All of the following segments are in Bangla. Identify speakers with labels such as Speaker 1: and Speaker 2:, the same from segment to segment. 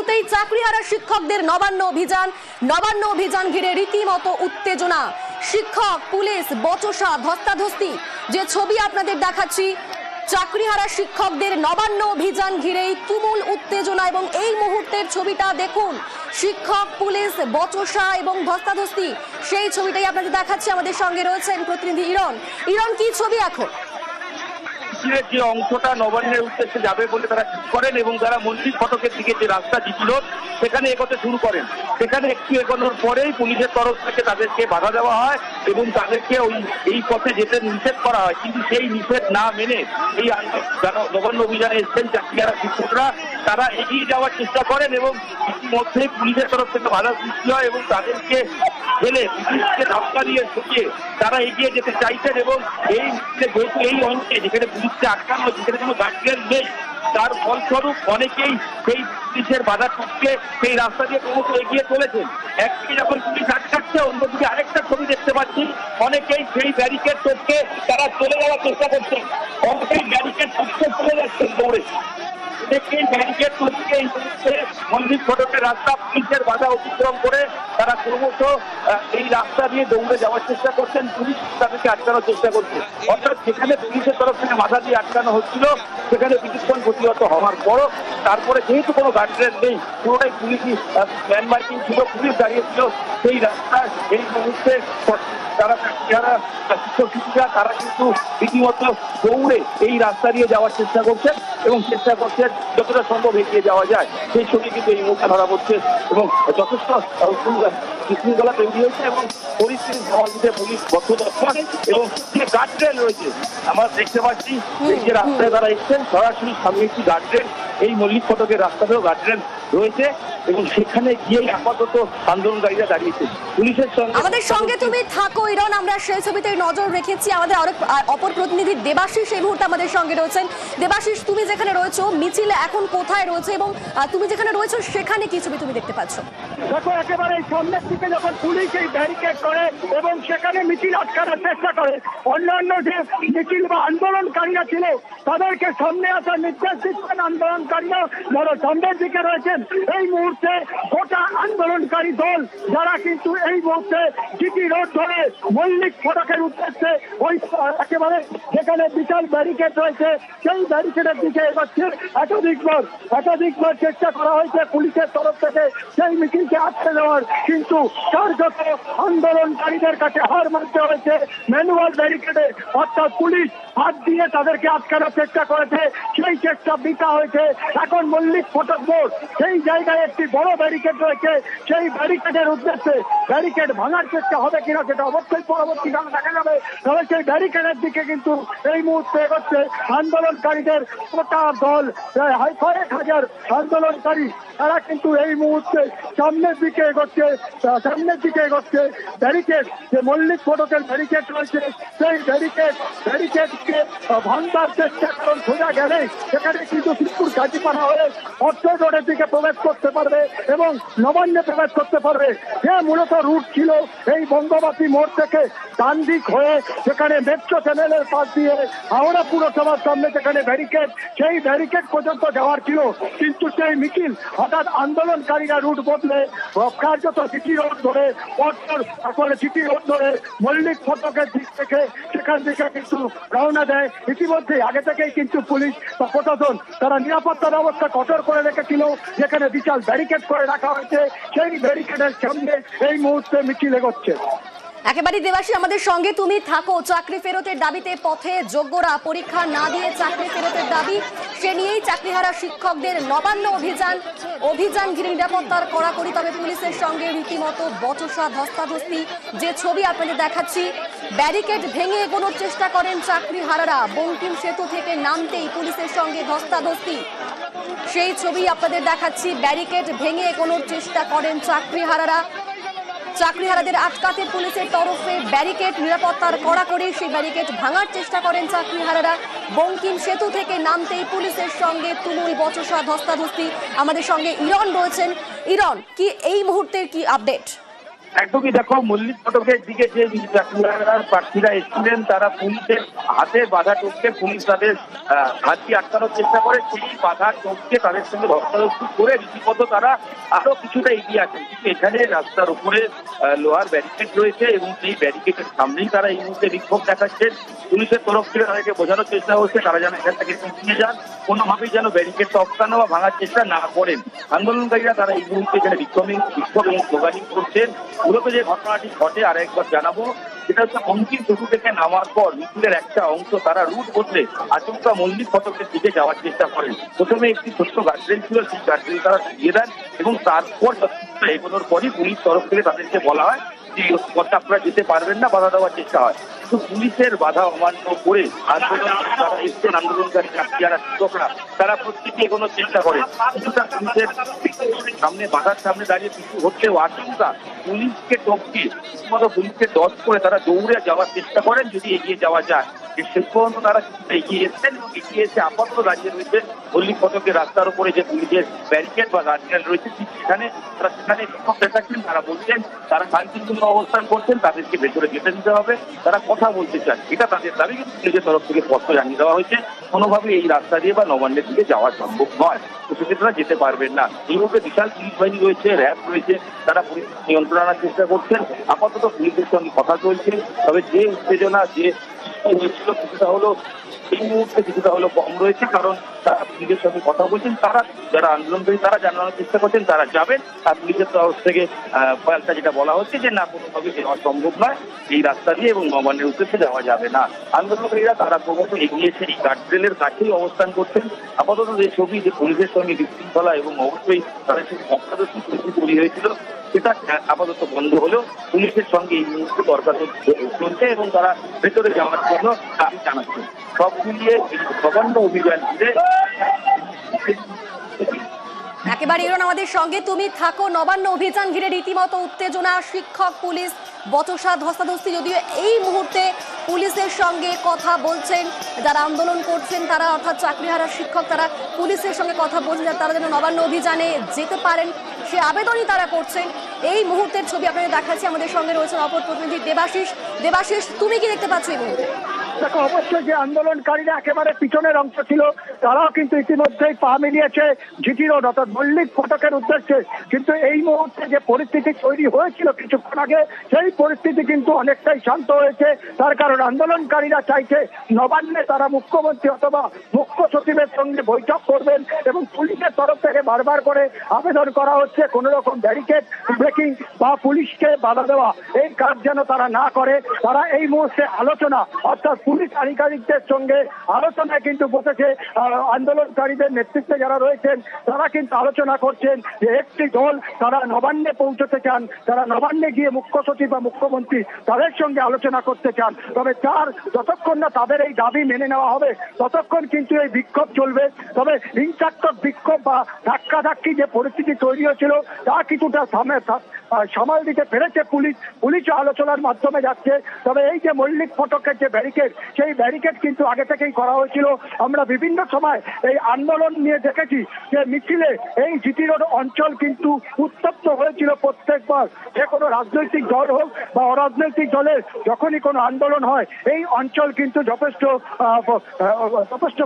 Speaker 1: শুরুতেই চাকরিহারা শিক্ষকদের নবান্ন অভিযান ঘিরে রীতিমতো উত্তেজনা। শিক্ষক পুলিশ বচসা ধস্তাধস্তি। যে ছবি আপনাদের দেখাচ্ছি, চাকরিহারা শিক্ষকদের নবান্ন অভিযান ঘিরেই তুমুল উত্তেজনা এবং এই মুহূর্তের ছবিটা দেখুন। শিক্ষক পুলিশ বচসা এবং ধস্তাধস্তি, সেই ছবিটাই আপনাদের দেখাচ্ছি। আমাদের সঙ্গে রয়েছেন প্রতিনিধি ইরন। কি ছবি এখন?
Speaker 2: যে অংশটা নবান্নের উদ্দেশ্যে যাবে বলে তারা ঠিক করেন এবং তারা মন্দির ফটকের দিকে যে রাস্তা জিটি রোড সেখানে এগোতে শুরু করেন। সেখানে একটু এগোনোর পরেই পুলিশের তরফ থেকে তাদেরকে বাধা দেওয়া হয় এবং তাদেরকে এই পথে যেতে নিষেধ করা হয়। কিন্তু সেই নিষেধ না মেনে এই নবান্ন অভিযানে এসেছেন চাকরিহারা শিক্ষকরা, তারা এগিয়ে যাওয়ার চেষ্টা করেন এবং ইতিমধ্যে পুলিশের তরফ থেকে বাধা সৃষ্টি হয় এবং তাদেরকে ফেলে পুলিশকে ধাক্কা দিয়ে সরিয়ে তারা এগিয়ে যেতে চাইছেন। এবং এই যেহেতু এই অঞ্চলে যেখানে পুলিশকে আটকানো, যেখানে কোনো গার্ডেন নেই, তার ফলস্বরূপ অনেকেই সেই পুলিশের বাধা টপকে সেই রাস্তা দিয়ে ক্রমশ এগিয়ে চলেছেন। একদিকে যখন পুলিশ আটকাচ্ছে, অন্যদিকে আরেকটা ছবি দেখতে পাচ্ছি, অনেকেই সেই ব্যারিকেড টপকে তারা চলে যাওয়ার চেষ্টা করছেন। অনেকেই ব্যারিকেড টপকে চলে যাচ্ছেন দৌড়ে। ব্যারিকেড টপকে মন্দির ফটকের রাস্তা পুলিশের বাধা অতিক্রম করে তারা ক্রমশ এই রাস্তা দিয়ে দৌড়ে যাওয়ার চেষ্টা করছেন। পুলিশ তাদেরকে আটকানোর চেষ্টা করছে। অর্থাৎ যেখানে পুলিশের তরফ থেকে বাধা দিয়ে আটকানো হচ্ছিল, সেখানে কিছুক্ষণ প্রতিহত হওয়ার পরও তারপরে যেহেতু কোনো গার্ডরেল নেই, পুরোটাই পুলিশই ম্যান মার্কিং ছিল, পুলিশ দাঁড়িয়েছিল সেই রাস্তায়। এই মুহূর্তে যারা শিক্ষক-শিক্ষিকা তারা কিন্তু রীতিমতো দৌড়ে এই রাস্তা দিয়ে যাওয়ার চেষ্টা করছেন এবং চেষ্টা করছেন যতটা সম্ভব এগিয়ে যাওয়া যায়। সেই ছবি কিন্তু এই মুহূর্তে ধরা পড়ছে এবং যথেষ্ট বিশৃঙ্খলা তৈরি হয়েছে এবং পরিস্থিতি সমাজে পুলিশ বদ্ধতৎপর এবং যে গার্ডরেল রয়েছে আমরা দেখতে পাচ্ছি। এই যে রাস্তায় তারা এসছেন, সরাসরি সামনে একটি গার্ডরেল, এই মল্লিক ফটকের রাস্তাতেও গার্ডরেল রয়েছে এবং সেখানে গিয়েই আপাতত আন্দোলনকারীরা দাঁড়িয়েছে পুলিশের সঙ্গে।
Speaker 1: আমাদের সঙ্গে তুমি থাকো ইরন, আমরা সেই ছবিতে নজর রেখেছি। আমাদের অপর প্রতিনিধি দেবাশিস এই মুহূর্তে আমাদের সঙ্গে রয়েছেন। দেবাশিস, তুমি যেখানে রয়েছো, মিছিল এখন কোথায় রয়েছে এবং তুমি যেখানে রয়েছো সেখানে কি ছবি তুমি দেখতে পাচ্ছ?
Speaker 3: দেখো, একেবারে সামনের দিকে যখন পুলিশ এই ব্যারিকেড করে এবং সেখানে মিছিল আটকানোর চেষ্টা করে, অন্যান্য যে মিছিল বা আন্দোলনকারীরা ছিল তাদেরকে সামনে আসার নির্দেশ দিচ্ছেন আন্দোলনকারীরা, যারা সামনের দিকে রয়েছেন। এই মুহূর্তে গোটা আন্দোলনকারী দল যারা কিন্তু এই মুহূর্তে জিটি রোড ধরে মল্লিক ফটকের উদ্দেশ্যে ওই একেবারে যেখানে বিশাল ব্যারিকেড রয়েছে সেই ব্যারিকেডের দিকে এগোচ্ছে। একাধিকবার চেষ্টা করা হয়েছে পুলিশের তরফ থেকে সেই মিছিলকে আটকে দেওয়ার, কিন্তু কার্যত আন্দোলনকারীদের কাছে হার মানতে হয়েছে। ম্যানুয়াল ব্যারিকেডে অর্থাৎ পুলিশ হাত দিয়ে তাদেরকে আটকানোর চেষ্টা করেছে, সেই চেষ্টা বৃথা হয়েছে। এখন মল্লিক ফটক মোড় সেই জায়গায় একটি বড় ব্যারিকেড রয়েছে, সেই ব্যারিকেডের উদ্দেশ্যে ব্যারিকেড ভাঙার চেষ্টা হবে কিনা সেটা অবশ্যই পরবর্তীকালে দেখা যাবে। তবে সেই ব্যারিকেডের দিকে কিন্তু এই মুহূর্তে এগোচ্ছে আন্দোলনকারীদের গোটা দল, প্রায় কয়েক হাজার আন্দোলনকারী, তারা কিন্তু এই মুহূর্তে সামনের দিকে এগোচ্ছে। ব্যারিকেড যে মল্লিক ফটকের ব্যারিকেড রয়েছে সেই ব্যারিকেডকে ভাঙবার চেষ্টা, কারণ সোজা গেলেই সেখানে কিন্তু শিবপুর গাজীপাড়া হয়ে অর্থ রোডের দিকে প্রবেশ করতে পারবে এবং নবান্নে প্রবেশ করতে পারবে। যে মূলত রুট ছিল এই বঙ্গবাসী মোড় থেকে ডান দিক হয়ে সেখানে মেট্রো চ্যানেলের পাশ দিয়ে হাওড়া পুরসভার সামনে যেখানে ব্যারিকেড, সেই ব্যারিকেড পর্যন্ত যাওয়ার ছিল, কিন্তু সেই মিছিল হঠাৎ আন্দোলনকারীরা রুট বদলে কার্যত জিটি রোড ধরে জিটি রোড ধরে মল্লিক ফটকের দিক থেকে সেখান থেকে কিন্তু রওনা দেয়। ইতিমধ্যে আগে থেকেই কিন্তু পুলিশ বা প্রশাসন তারা নিরাপত্তা ব্যবস্থা কঠোর করে রেখেছিল, যেখানে বিশাল ব্যারিকেড করে রাখা হয়েছে। সেই ব্যারিকেডের সামনে এই মুহূর্তে মিছিল এগোচ্ছে।
Speaker 1: একেবারে দেবাশী আমাদের সঙ্গে তুমি থাকো। চাকরি ফেরতের দাবিতে পথে যোগ্যরা, পরীক্ষা না দিয়ে চাকরি ফেরতের দাবি, সে নিয়েই চাকরিহারা শিক্ষকদের নবান্ন অভিযান ঘিরে নিরাপত্তার কড়াকড়ি। তবে পুলিশের সঙ্গে রীতিমতো বচসা ধস্তাধস্তি। যে ছবি আপনাদের দেখাচ্ছি, ব্যারিকেড ভেঙে এগোনোর চেষ্টা করেন চাকরিহারারা, বঙ্কিম সেতু থেকে নামতেই পুলিশের সঙ্গে ধস্তাধস্তি। সেই ছবি আপনাদের দেখাচ্ছি, ব্যারিকেড ভেঙে এগোনোর চেষ্টা করেন চাকরিহারাদের আটকাতে পুলিশের তরফে ব্যারিকেড, নিরাপত্তার কড়াকড়ি। সেই ব্যারিকেড ভাঙার চেষ্টা করেন চাকরিহারারা, বঙ্কিম সেতু থেকে নামতেই পুলিশের সঙ্গে তুমুল বচসা ধস্তাধস্তি। আমাদের সঙ্গে ইরন রয়েছেন। ইরন, কি এই মুহূর্তের কি আপডেট?
Speaker 2: একদমই দেখো, মল্লিক ফটকের দিকে যে প্রার্থীরা এসেছিলেন তারা পুলিশের হাতে বাধা টপকে পুলিশ তাদের হাতটি আটকানোর চেষ্টা করে, সেই বাধা টপকে তাদের সঙ্গে ধস্তাধস্তি করে রীতিমতো তারা আরো কিছুটা এগিয়ে আসেন। কিন্তু এখানে রাস্তার উপরে লোহার ব্যারিকেড রয়েছে এবং সেই ব্যারিকেডের সামনেই তারা এই মুহূর্তে বিক্ষোভ দেখাচ্ছেন। পুলিশের তরফ থেকে তাদেরকে বোঝানোর চেষ্টা হচ্ছে তারা যেন এখান থেকে পিছিয়ে যান, কোনোভাবেই যেন ব্যারিকেড টপকানো বা ভাঙার চেষ্টা না করেন। আন্দোলনকারীরা তারা এই মুহূর্তে এখানে বিক্ষোভ এবং স্লোগানিং করছেন। মূলত যে ঘটনাটি ঘটে আর একবার জানাবো, সেটা হচ্ছে অন্তিম সেতু থেকে নামার পর মিছিলের একটা অংশ তারা রুট বদলে আচমকা মল্লিক ফটকের দিকে যাওয়ার চেষ্টা করেন। প্রথমে একটি ছোট্ট গার্ডরেল ছিল, সেই গার্ডরেল তারা দিয়ে দেন এবং তারপর এগোনোর পরই পুলিশ তরফ থেকে তাদেরকে বলা হয় যে পথে আপনারা যেতে পারবেন না, বাধা দেওয়ার চেষ্টা হয়। কিন্তু পুলিশের বাধা অমান্য করে যারা এসছেন আন্দোলনকারী যারা শিক্ষকরা তারা প্রত্যেকে এগোনোর চেষ্টা করে। কিছুটা পুলিশের সামনে বাধার সামনে দাঁড়িয়ে কিছু হচ্ছেও আশঙ্কা পুলিশকে টপকে রীতিমতো পুলিশকে দশ করে তারা দৌড়ে যাওয়ার চেষ্টা করেন যদি এগিয়ে যাওয়া যায়। শেষ পর্যন্ত তারা কিছুটা এগিয়ে এসছেন এবং এগিয়ে এসে আপাতত দাঁড়িয়ে রয়েছে মল্লিক ফটকের রাস্তার উপরে যে পুলিশের ব্যারিকেড বা গার্ডরেল রয়েছে, ঠিক সেখানে শিক্ষক দেখাচ্ছেন। তারা বলছেন তারা শান্তিপূর্ণ অবস্থান করছেন, তাদেরকে ভেতরে যেতে দিতে হবে, তারা কথা বলতে চান, এটা তাদের দাবি। কিন্তু পুলিশের তরফ থেকে স্পষ্ট জানিয়ে দেওয়া হয়েছে কোনোভাবেই এই রাস্তা দিয়ে বা নবান্নের দিকে যাওয়া সম্ভব নয়, তো সেক্ষেত্রে তারা যেতে পারবেন না। এই মুহূর্তে বিশাল পুলিশ বাহিনী রয়েছে, র্যাব রয়েছে, তারা পরিস্থিতি নিয়ন্ত্রণ আনার চেষ্টা করছেন। আপাতত পুলিশের সঙ্গে কথা চলছে, তবে যে উত্তেজনা যে হয়েছিল কিছুটা হলো এই মুহূর্তে কিছুটা হলো কম রয়েছে, কারণ তারা পুলিশের সঙ্গে কথা বলছেন। তারা যারা আন্দোলনকারী তারা জানানোর চেষ্টা করছেন তারা যাবেন, আর পুলিশের তরফ থেকে পাল্টা যেটা বলা হচ্ছে যে না, কোনোভাবে যাওয়া সম্ভব নয় এই রাস্তা দিয়ে এবং নবান্নের উদ্দেশ্যে যাওয়া যাবে না। আন্দোলনকারীরা তারা ক্রমশ এগিয়েছে, এই গার্ডরেলের কাছেই অবস্থান করছেন। আপাতত যে ছবি যে পুলিশের সঙ্গে বিশৃঙ্খলা এবং অবশ্যই তাদের সঙ্গে অপ্রদর্শী পরিস্থিতি তৈরি হয়েছিল সেটা আপাতত বন্ধ হলেও পুলিশের সঙ্গে এই মুহূর্তে তর্কাতর্কি চলছে এবং তারা ভেতরে যাওয়ার জন্য দাবি জানাচ্ছেন। সব মিলিয়ে এই নবান্ন অভিযান ঘিরে
Speaker 1: একেবারে এরকম আমাদের সঙ্গে তুমি থাকো। নবান্ন অভিযান ঘিরে রীতিমতো উত্তেজনা, শিক্ষক পুলিশ বচসা ধস্তাধস্তি, যদিও এই মুহূর্তে পুলিশের সঙ্গে কথা বলছেন যারা আন্দোলন করছেন তারা, অর্থাৎ চাকরিহারা শিক্ষক, তারা পুলিশের সঙ্গে কথা বলছেন তারা যেন নবান্ন অভিযানে যেতে পারেন সে আবেদনই তারা করছেন। এই মুহূর্তের ছবি আপনাদের দেখাচ্ছি, আমাদের সঙ্গে রয়েছেন অপর প্রতিনিধি দেবাশিস, তুমি কি দেখতে পাচ্ছ এই মুহূর্তে?
Speaker 3: দেখো, অবশ্যই যে আন্দোলনকারীরা একেবারে পিছনের অংশ ছিল তারাও কিন্তু ইতিমধ্যেই পা মিলিয়েছে জিটি রোড অর্থাৎ মল্লিক ফটকের উদ্দেশ্যে। কিন্তু এই মুহূর্তে যে পরিস্থিতি তৈরি হয়েছিল কিছুক্ষণ আগে, সেই পরিস্থিতি কিন্তু অনেকটাই শান্ত হয়েছে। তার কারণ আন্দোলনকারীরা চাইছে নবান্নে তারা মুখ্যমন্ত্রী অথবা মুখ্য সচিবের সঙ্গে বৈঠক করবেন এবং পুলিশের তরফ থেকে বারবার করে আবেদন করা হচ্ছে কোন রকম ব্যারিকেড ব্রেকিং বা পুলিশকে বাধা দেওয়া এই কাজ যেন তারা না করে। তারা এই মুহূর্তে আলোচনা অর্থাৎ পুলিশ আধিকারিকদের সঙ্গে আলোচনায় কিন্তু বসেছে। আন্দোলনকারীদের নেতৃত্বে যারা রয়েছেন তারা কিন্তু আলোচনা করছেন যে একটি দল তারা নবান্নে পৌঁছতে চান, তারা নবান্নে গিয়ে মুখ্য সচিব বা মুখ্যমন্ত্রী তাদের সঙ্গে আলোচনা করতে চান। তবে যতক্ষণ না তাদের এই দাবি মেনে নেওয়া হবে ততক্ষণ কিন্তু এই বিক্ষোভ চলবে। তবে হিংসাত্মক বিক্ষোভ বা ধাক্কাধাক্কি যে পরিস্থিতি তৈরি হয়েছিল তা কিছুটা সামাল দিতে পেরেছে পুলিশও আলোচনার মাধ্যমে যাচ্ছে। তবে এই যে মল্লিক ফটকের যে ব্যারিকেড, সেই ব্যারিকেড কিন্তু আগে থেকেই করা হয়েছিল। আমরা বিভিন্ন সময় এই আন্দোলন নিয়ে দেখেছি যে মিছিলে এই জিটি রোড অঞ্চল কিন্তু উত্তপ্ত হয়েছিল প্রত্যেকবার। যে কোনো রাজনৈতিক দল হোক বা অরাজনৈতিক দলের যখনই কোনো আন্দোলন হয় এই অঞ্চল কিন্তু যথেষ্ট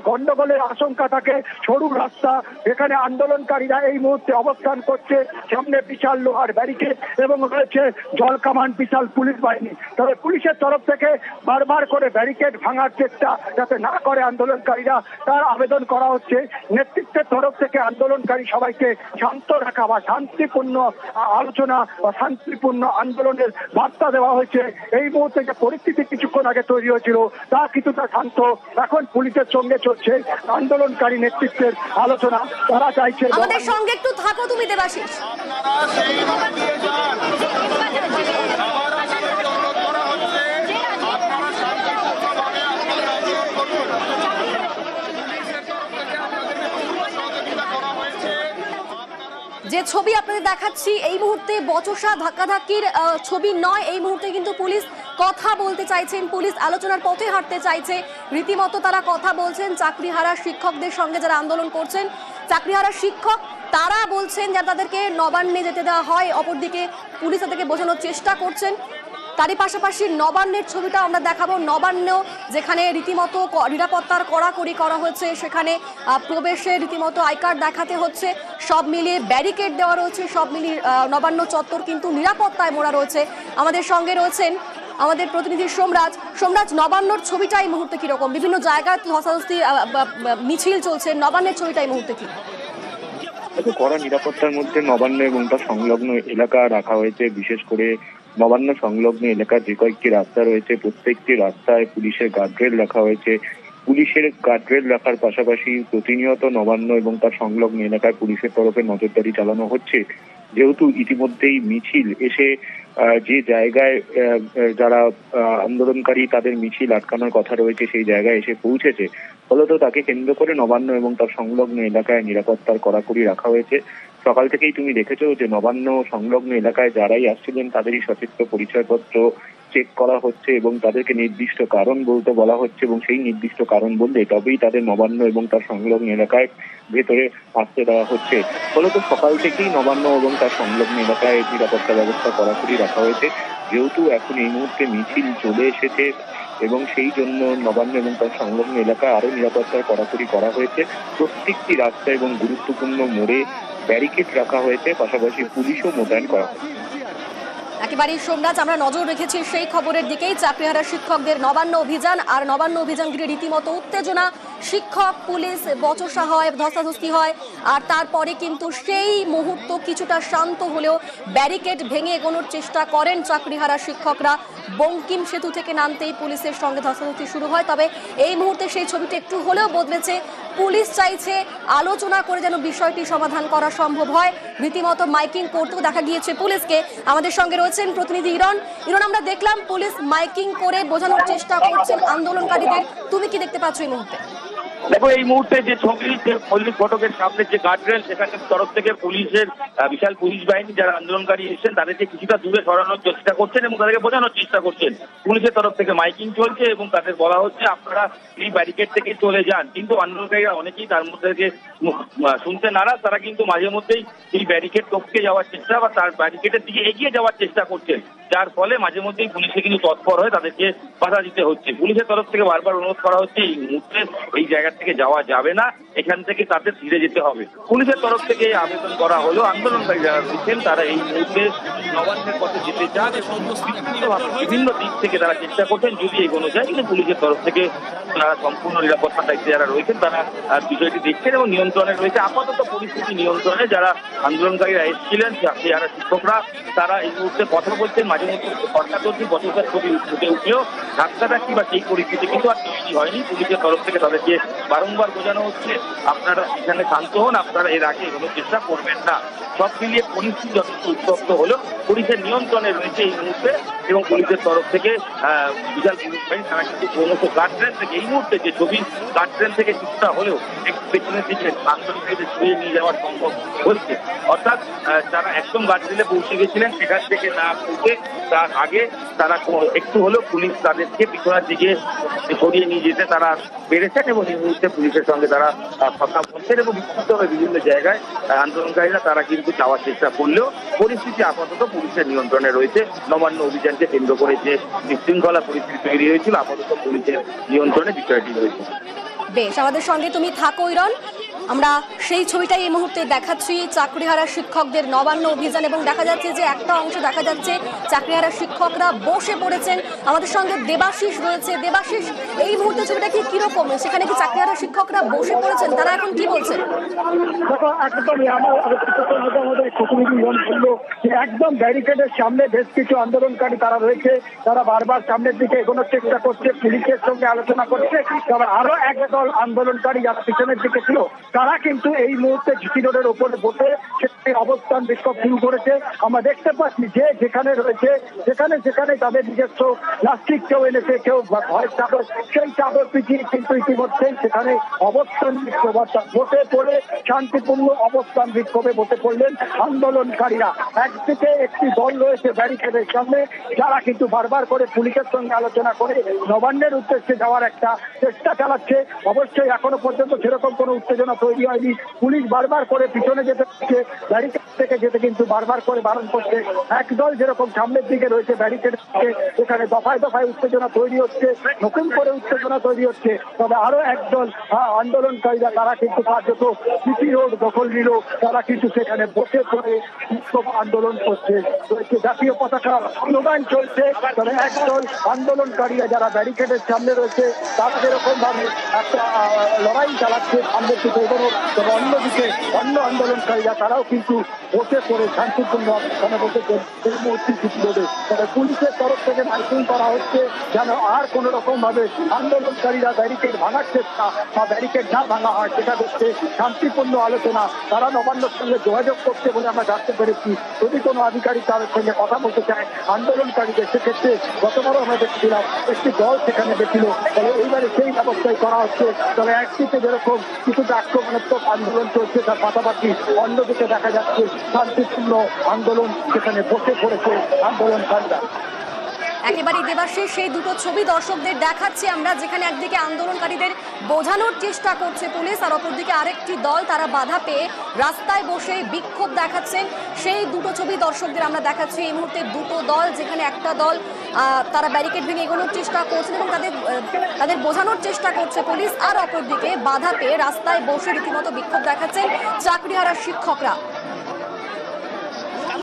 Speaker 3: গন্ডগোলের আশঙ্কা থাকে। সরু রাস্তা, এখানে আন্দোলনকারীরা এই মুহূর্তে অবস্থান করছে, সামনে বিশাল লোহার ব্যারিকেড এবং রয়েছে জল কামান, বিশাল পুলিশ বাহিনী। তবে পুলিশের তরফ থেকে বারবার করে ব্যারিকেড ভাঙার চেষ্টা যাতে না করে আন্দোলনকারীরা, তার আবেদন করা হচ্ছে। নেতৃত্বের তরফ থেকে আন্দোলনকারী সবাইকে শান্ত রাখা বা শান্তিপূর্ণ আলোচনা বা শান্তিপূর্ণ আন্দোলনের বার্তা দেওয়া হয়েছে। এই মুহূর্তে যে পরিস্থিতি কিছুক্ষণ আগে তৈরি হয়েছিল তা কিছুটা শান্ত। এখন পুলিশের সঙ্গে চলছে আন্দোলনকারী নেতৃত্বের আলোচনা। তারা চাইছে।
Speaker 1: আমাদের সঙ্গে একটু থাকো তুমি দেবাশিস। যে ছবি আপনাদের দেখাচ্ছি এই মুহূর্তে বচসা ধাক্কাধাক্কির ছবি নয়, এই মুহূর্তে কিন্তু পুলিশ কথা বলতে চাইছেন, পুলিশ আলোচনার পথে হাঁটতে চাইছে। রীতিমতো তারা কথা বলছেন চাকরিহারা শিক্ষকদের সঙ্গে যারা আন্দোলন করছেন। চাকরিহারা শিক্ষক তারা বলছেন যে তাদেরকে নবান্নে যেতে দেওয়া হয়, অপরদিকে পুলিশ তাদেরকে বোঝানোর চেষ্টা করছেন। তারই পাশাপাশি নবান্নের ছবিটা আমরা দেখাবো। নবান্ন যেখানে রীতিমতো নিরাপত্তার কড়াকড়ি করা হয়েছে, সেখানে প্রবেশে রীতিমতো আই কার্ড দেখাতে হচ্ছে, সব মিলিয়ে ব্যারিকেড দেওয়া রয়েছে, সব মিলিয়ে নবান্ন চত্বর কিন্তু নিরাপত্তায় মোড়া রয়েছে। আমাদের সঙ্গে রয়েছেন আমাদের প্রতিনিধি সোমরাজ, নবান্নর ছবিটা এই মুহূর্তে কিরকম? বিভিন্ন জায়গায় ধস্তাধস্তি মিছিল চলছে, নবান্নের ছবিটা এই মুহূর্তে কি?
Speaker 4: কড়া নিরাপত্তার মধ্যে নবান্ন এবং তার সংলগ্ন এলাকা রাখা হয়েছে। বিশেষ করে নবান্ন সংলগ্ন এলাকার যে কয়েকটি রাস্তা রয়েছে, প্রত্যেকটি রাস্তায় পুলিশের গার্ডরেল রাখা হয়েছে। পুলিশের গার্ডরেল রাখার পাশাপাশি প্রতিনিয়ত নবান্ন এবং তার সংলগ্ন এলাকায় পুলিশের তরফে নজরদারি চালানো হচ্ছে। যেহেতু ইতিমধ্যেই মিছিল এসে যে জায়গায় যারা আন্দোলনকারী তাদের মিছিল আটকানোর কথা রয়েছে সেই জায়গায় এসে পৌঁছেছে, ফলত তাকে কেন্দ্র করে নবান্ন এবং তার সংলগ্ন এলাকায় নিরাপত্তার কড়াকড়ি রাখা হয়েছে। সকাল থেকেই তুমি দেখেছো যে নবান্ন সংলগ্ন এলাকায় যারাই আসছিলেন তাদেরই সচিত্র পরিচয়পত্র চেক করা হচ্ছে এবং তাদেরকে নির্দিষ্ট কারণ বলতে বলা হচ্ছে, এবং সেই নির্দিষ্ট কারণ বললে তবেই তাদের নবান্ন এবং তার সংলগ্ন এলাকায় ভেতরে আসতে দেওয়া হচ্ছে। ফলত সকাল থেকেই নবান্ন এবং তার সংলগ্ন এলাকায় নিরাপত্তা ব্যবস্থা কড়াকড়ি রাখা হয়েছে। যেহেতু এখন এই মুহূর্তে মিছিল চলে এসেছে এবং সেই জন্য নবান্ন এবং তার সংলগ্ন এলাকায় আরো নিরাপত্তার কড়াকড়ি করা হয়েছে। প্রত্যেকটি রাস্তা এবং গুরুত্বপূর্ণ মোড়ে ব্যারিকেড রাখা হয়েছে, পাশাপাশি পুলিশও মোতায়েন করা হয়েছে।
Speaker 1: একেবারেই সোমরাজ, আমরা নজর রেখেছি সেই খবরের দিকেই। চাকরিহারা শিক্ষকদের নবান্ন অভিযান, আর নবান্ন অভিযান ঘিরে রীতিমতো উত্তেজনা। শিক্ষক পুলিশ বচসা হয়, ধস্তাধস্তি হয়, আর তারপরে কিন্তু সেই মুহূর্ত কিছুটা শান্ত হলেও ব্যারিকেড ভেঙে এগোনোর চেষ্টা করেন চাকরিহারা শিক্ষকরা। বঙ্কিম সেতু থেকে নামতেই পুলিশের সঙ্গে ধস্তাধস্তি শুরু হয়। তবে এই মুহূর্তে সেই ছবিটা একটু হলেও বদলেছে। পুলিশ চাইছে আলোচনা করে যেন বিষয়টি সমাধান করা সম্ভব হয়। রীতিমতো মাইকিং করতেও দেখা গিয়েছে পুলিশকে। আমাদের সঙ্গে রয়েছেন প্রতিনিধি ইরন। আমরা দেখলাম পুলিশ মাইকিং করে বোঝানোর চেষ্টা করছেন আন্দোলনকারীদের। তুমি কি দেখতে পাচ্ছ এই মুহূর্তে?
Speaker 2: দেখো, এই মুহূর্তে যে ছবি, যে মল্লিক ফটকের সামনে যে গার্ডরেল, সেখানে তরফ থেকে পুলিশের বিশাল পুলিশ বাহিনী যারা আন্দোলনকারী এসেছেন তাদেরকে কিছুটা দূরে সরানোর চেষ্টা করছেন এবং তাদেরকে বোঝানোর চেষ্টা করছেন। পুলিশের তরফ থেকে মাইকিং চলছে এবং তাদের বলা হচ্ছে আপনারা এই ব্যারিকেড থেকে চলে যান। কিন্তু আন্দোলনকারীরা অনেকেই তার মধ্যে থেকে শুনতে নারাজ। তারা কিন্তু মাঝে মধ্যেই এই ব্যারিকেড টপকে যাওয়ার চেষ্টা বা তার ব্যারিকেডের দিকে এগিয়ে যাওয়ার চেষ্টা করছেন, যার ফলে মাঝে মধ্যেই পুলিশে কিন্তু তৎপর হয়ে তাদেরকে বাধা দিতে হচ্ছে। পুলিশের তরফ থেকে বারবার অনুরোধ করা হচ্ছে এই মুহূর্তে এই জায়গা থেকে যাওয়া যাবে না, এখান থেকে তাদের ফিরে যেতে হবে। পুলিশের তরফ থেকে আবেদন করা হলো। আন্দোলনকারী যারা রয়েছেন তারা এই মুহূর্তে নবান্নের পথে যেতে চান এবং বিভিন্ন দিক থেকে তারা চেষ্টা করছেন যদি এগোনো যায়, কিন্তু পুলিশের তরফ থেকে তারা সম্পূর্ণ নিরাপত্তার দায়িত্বে যারা রয়েছেন তারা বিষয়টি দেখছেন এবং নিয়ন্ত্রণে রয়েছে। আপাতত পরিস্থিতি নিয়ন্ত্রণে। যারা আন্দোলনকারীরা এসেছিলেন, যারা শিক্ষকরা, তারা এই মুহূর্তে কথা বলছেন। মাঝে মধ্যে সরকার চলছে, বছর ছবি ফুটে উঠলেও ধাক্কাধাক্কি বা সেই পরিস্থিতি কিন্তু আর তৈরি হয়নি। পুলিশের তরফ থেকে তাদেরকে বারংবার বোঝানো হচ্ছে আপনারা এখানে শান্ত হন, আপনারা এর আগে এগোনোর চেষ্টা করবেন না। সব মিলিয়ে পরিস্থিতি যথেষ্ট উত্তপ্ত হলো। পুলিশের নিয়ন্ত্রণে রয়েছে এই মুহূর্তে এবং পুলিশের তরফ থেকে বিশাল পুলিশ বাহিনী তারা কিন্তু ক্রমশ গার্ডরেল থেকে, এই মুহূর্তে যে ছবি, গার্ডরেল থেকে কিছুটা হলেও একটু পেছনের দিকে আন্দোলনকারীদের ছুঁয়ে নিয়ে যাওয়া সম্ভব হচ্ছে। অর্থাৎ তারা একদম গার্ডরেলে পৌঁছে গেছিলেন, সেখান থেকে না পৌঁছে তার আগে তারা একটু হলেও পুলিশ তাদেরকে পিছনের দিকে সরিয়ে নিয়ে যেতে তারা পেরেছেন এবং এই মুহূর্তে পুলিশের সঙ্গে তারা কথা বলছেন এবং বিক্ষিপ্তভাবে বিভিন্ন জায়গায় আন্দোলনকারীরা তারা কিন্তু যাওয়ার চেষ্টা করলেও পরিস্থিতি আপাতত পুলিশের নিয়ন্ত্রণে রয়েছে। নবান্ন অভিযানকে কেন্দ্র করে যে বিশৃঙ্খলা পরিস্থিতি তৈরি হয়েছিল, আপাতত পুলিশের নিয়ন্ত্রণে বিষয়টি রয়েছে।
Speaker 1: বেশ, আমাদের সঙ্গে তুমি থাকো ইরন। আমরা সেই ছবিটাই এই মুহূর্তে দেখাচ্ছি, চাকরিহারা শিক্ষকদের নবান্ন অভিযান, এবং দেখা যাচ্ছে যে একটা অংশ দেখা যাচ্ছে চাকরিহারা শিক্ষকরা বসে পড়েছেন। আমাদের সঙ্গে দেবাশিস রয়েছে। দেবাশিস, এই মুহূর্তে ছবিটা কি কিরকম? সেখানে কি চাকরিহারা শিক্ষকরা বসে পড়েছেন? তারা এখন কি বলছেন?
Speaker 3: দেখো, একদমই আমাদের প্রতিনিধি বললো যে একদম ব্যারিকেডের সামনে বেশ কিছু আন্দোলনকারী তারা রয়েছে। তারা বারবার সামনের দিকে এগোনোর চেষ্টা করছে, পুলিশের সঙ্গে আলোচনা করছে। তবে আরো একদল আন্দোলনকারী যারা পিছনের দিকে ছিল তারা কিন্তু এই মুহূর্তে জিটি রোডের ওপরে বসে সেই অবস্থা অবস্থান বিক্ষোভ শুরু করেছে। আমরা দেখতে পাচ্ছি যে যেখানে রয়েছে সেখানে সেখানে তাদের নিজস্ব প্লাস্টিক কেউ এনেছে, কেউ ঘরের চাদর, সেই চাদর পিছিয়ে কিন্তু ইতিমধ্যেই সেখানে অবস্থান বিক্ষোভ অর্থাৎ বসে পড়ে শান্তিপূর্ণ অবস্থান বিক্ষোভে বসে পড়লেন আন্দোলনকারীরা। একদিকে একটি দল রয়েছে ব্যারিকেডের সামনে, যারা কিন্তু বারবার করে পুলিশের সঙ্গে আলোচনা করে নবান্নের উদ্দেশ্যে যাওয়ার একটা চেষ্টা চালাচ্ছে। অবশ্যই এখনো পর্যন্ত সেরকম কোনো উত্তেজনা তৈরি হয়নি। পুলিশ বারবার করে পিছনে যেতে হচ্ছে, ব্যারিকেড থেকে যেতে কিন্তু বারবার করে বারণ করছে। একদল যেরকম সামনের দিকে রয়েছে ব্যারিকেড থেকে, এখানে দফায় দফায় উত্তেজনা তৈরি হচ্ছে, নতুন করে উত্তেজনা তৈরি হচ্ছে। তবে আরো একদল আন্দোলনকারীরা তারা কিন্তু কার্যত সিটি রোড দখল নিল, তারা কিন্তু সেখানে বসে পড়ে বিক্ষোভ আন্দোলন করছে। রয়েছে জাতীয় পতাকা স্লোগান চলছে। তবে একদল আন্দোলনকারীরা যারা ব্যারিকেডের সামনে রয়েছে তারা যেরকম ভাবে একটা লড়াই চালাচ্ছে সামনের দিকে এগোনো, তবে অন্যদিকে অন্য আন্দোলনকারীরা তারাও কিন্তু বসে পড়ে শান্তিপূর্ণ অবস্থানে বসেছেন এই মুহূর্তে সিটি রোডে। তবে পুলিশের তরফ থেকে মাইকিং করা হচ্ছে যেন আর কোন রকম ভাবে আন্দোলনকারীরা ব্যারিকেড ভাঙার চেষ্টা বা ব্যারিকেড না ভাঙা হয় সেটা দেখতে শান্তিপূর্ণ আলোচনা তারা নবান্নের সঙ্গে যোগাযোগ করছে বলে আমরা জানতে পেরেছি। যদি কোনো আধিকারিক তাদের সঙ্গে কথা বলতে চায় আন্দোলনকারীদের, সেক্ষেত্রে গতবারও আমরা দেখছিলাম একটি দল সেখানে গেছিল, তবে এইবারে সেই ব্যবস্থাই করা হচ্ছে। তবে একদিকে যেরকম কিছুটা আক্রমণাত্মক আন্দোলন চলছে তার পাশাপাশি অন্যদিকে দেখা যাচ্ছে শান্তিপূর্ণ আন্দোলন সেখানে বসে পড়েছে আন্দোলনকারীরা।
Speaker 1: একেবারেই দেবাশিস, সেই দুটো ছবি দর্শকদের দেখাচ্ছি আমরা, যেখানে একদিকে আন্দোলনকারীদের বোঝানোর চেষ্টা করছে পুলিশ, আর অপরদিকে আরেকটি দল তারা বাধা পেয়ে রাস্তায় বসে বিক্ষোভ দেখাচ্ছেন। সেই দুটো ছবি দর্শকদের আমরা দেখাচ্ছি এই মুহূর্তে। দুটো দল, যেখানে একটা দল তারা ব্যারিকেড ভেঙে এগোনোর চেষ্টা করছেন এবং তাদের বোঝানোর চেষ্টা করছে পুলিশ, আর অপরদিকে বাধা পেয়ে রাস্তায় বসে রীতিমতো বিক্ষোভ দেখাচ্ছেন চাকরিহারা শিক্ষকরা।